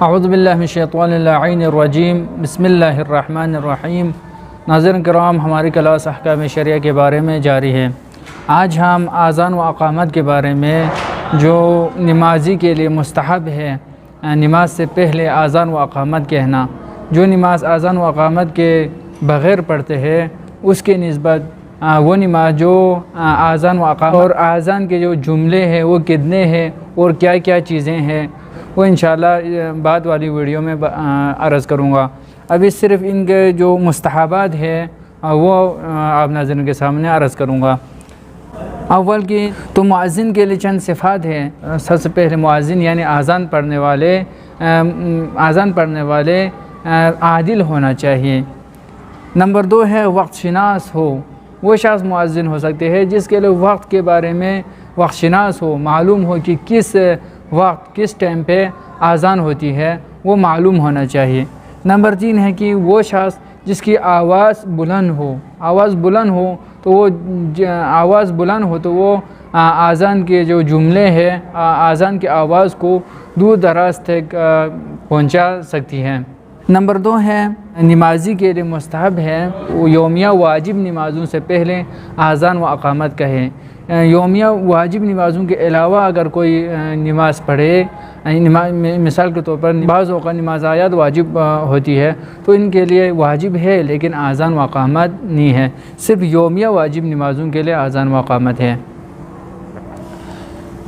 اعوذ باللہ من الشیطان اللعین الرجیم بسم اللہ الرحمن الرحیم۔ ناظرین کرام، ہماری کلاس احکام شریعہ کے بارے میں جاری ہے۔ آج ہم اذان و اقامت کے بارے میں جو نمازی کے لیے مستحب ہے نماز سے پہلے اذان و اقامت کہنا، جو نماز اذان و اقامت کے بغیر پڑھتے ہیں اس کے نسبت وہ نماز جو اذان و اقامت اور اذان کے جو جملے ہیں وہ کتنے ہیں اور کیا کیا چیزیں ہیں وہ انشاءاللہ بعد والی ویڈیو میں عرض کروں گا۔ ابھی صرف ان کے جو مستحبات ہیں وہ آپ ناظرین کے سامنے عرض کروں گا۔ اول کی تو مؤذن کے لیے چند صفات ہیں۔ سب سے پہلے مؤذن یعنی اذان پڑھنے والے عادل ہونا چاہیے۔ نمبر 2 ہے وقت شناس ہو۔ وہ شخص مؤذن ہو سکتے ہیں جس کے لیے وقت کے بارے میں وقت شناس ہو، معلوم ہو کہ کس وقت کس ٹائم پہ اذان ہوتی ہے، وہ معلوم ہونا چاہیے۔ نمبر 3 ہے کہ وہ شخص جس کی آواز بلند ہو، تو وہ اذان کے جو جملے ہیں اذان کی آواز کو دور دراز تک پہنچا سکتی ہے۔ نمبر 2 ہے نمازی کے لیے مستحب ہے یومیہ واجب نمازوں سے پہلے اذان و اقامت کہے۔ یومیہ واجب نمازوں کے علاوہ اگر کوئی نماز پڑھے، مثال کے طور پر بعض اوقات نماز آیات واجب ہوتی ہے تو ان کے لیے واجب ہے لیکن اذان و اقامت نہیں ہے، صرف یومیہ واجب نمازوں کے لیے اذان و اقامت ہے۔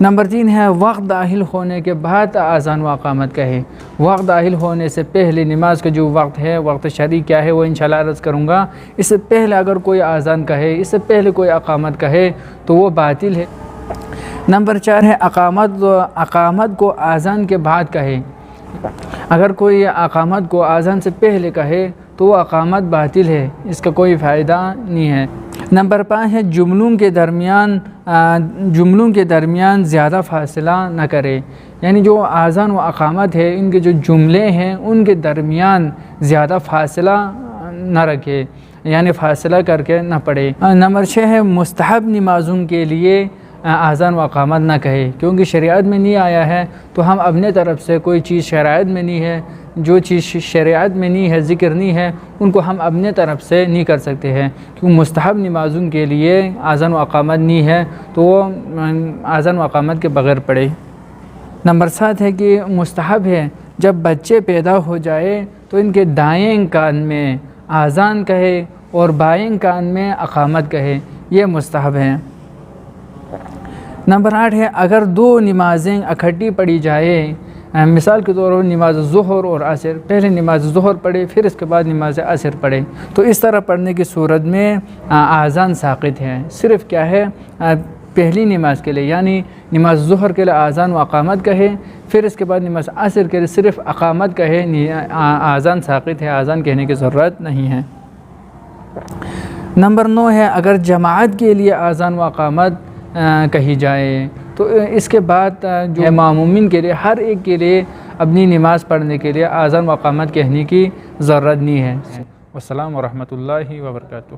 نمبر 3 ہے وقت داخل ہونے کے بعد اذان و اقامت کہے۔ وقت داخل ہونے سے پہلے نماز کا جو وقت ہے، وقت شرعی کیا ہے وہ انشاءاللہ عرض کروں گا۔ اس سے پہلے اگر کوئی اذان کہے، اس سے پہلے کوئی اقامت کہے تو وہ باطل ہے۔ نمبر 4 ہے اقامت کو اذان کے بعد کہے۔ اگر کوئی اقامت کو اذان سے پہلے کہے تو وہ اقامت باطل ہے، اس کا کوئی فائدہ نہیں ہے۔ نمبر 5 ہے جملوں کے درمیان زیادہ فاصلہ نہ کرے، یعنی جو اذان و اقامت ہے ان کے جو جملے ہیں ان کے درمیان زیادہ فاصلہ نہ رکھے، یعنی فاصلہ کر کے نہ پڑھے۔ نمبر 6 ہے مستحب نمازوں کے لیے اذان و اقامت نہ کہے، کیونکہ شریعت میں نہیں آیا ہے تو ہم اپنے طرف سے کوئی چیز شریعت میں نہیں ہے، جو چیز شریعت میں نہیں ہے، ذکر نہیں ہے، ان کو ہم اپنے طرف سے نہیں کر سکتے ہیں، کیونکہ مستحب نمازوں کے لیے اذان و اقامت نہیں ہے تو وہ اذان و اقامت کے بغیر پڑھے۔ نمبر 7 ہے کہ مستحب ہے جب بچے پیدا ہو جائے تو ان کے دائیں کان میں اذان کہے اور بائیں کان میں اقامت کہے، یہ مستحب ہے۔ نمبر 8 ہے اگر 2 نمازیں اکٹھی پڑھی جائے، مثال کے طور پر نماز ظہر اور عصر، پہلے نماز ظہر پڑھے پھر اس کے بعد نماز عصر پڑھے، تو اس طرح پڑھنے کی صورت میں اذان ساقط ہے۔ صرف کیا ہے پہلی نماز کے لیے یعنی نماز ظہر کے لیے اذان و اقامت کہے، پھر اس کے بعد نماز عصر کے لیے صرف اقامت کہے، اذان ساقط ہے، اذان کہنے کی ضرورت نہیں ہے۔ نمبر 9 ہے اگر جماعت کے لیے اذان و اقامت کہی جائے تو اس کے بعد جو مامومین کے لیے ہر ایک کے لیے اپنی نماز پڑھنے کے لیے اذان و اقامت کہنے کی ضرورت نہیں ہے۔ والسلام ورحمۃ اللہ وبرکاتہ۔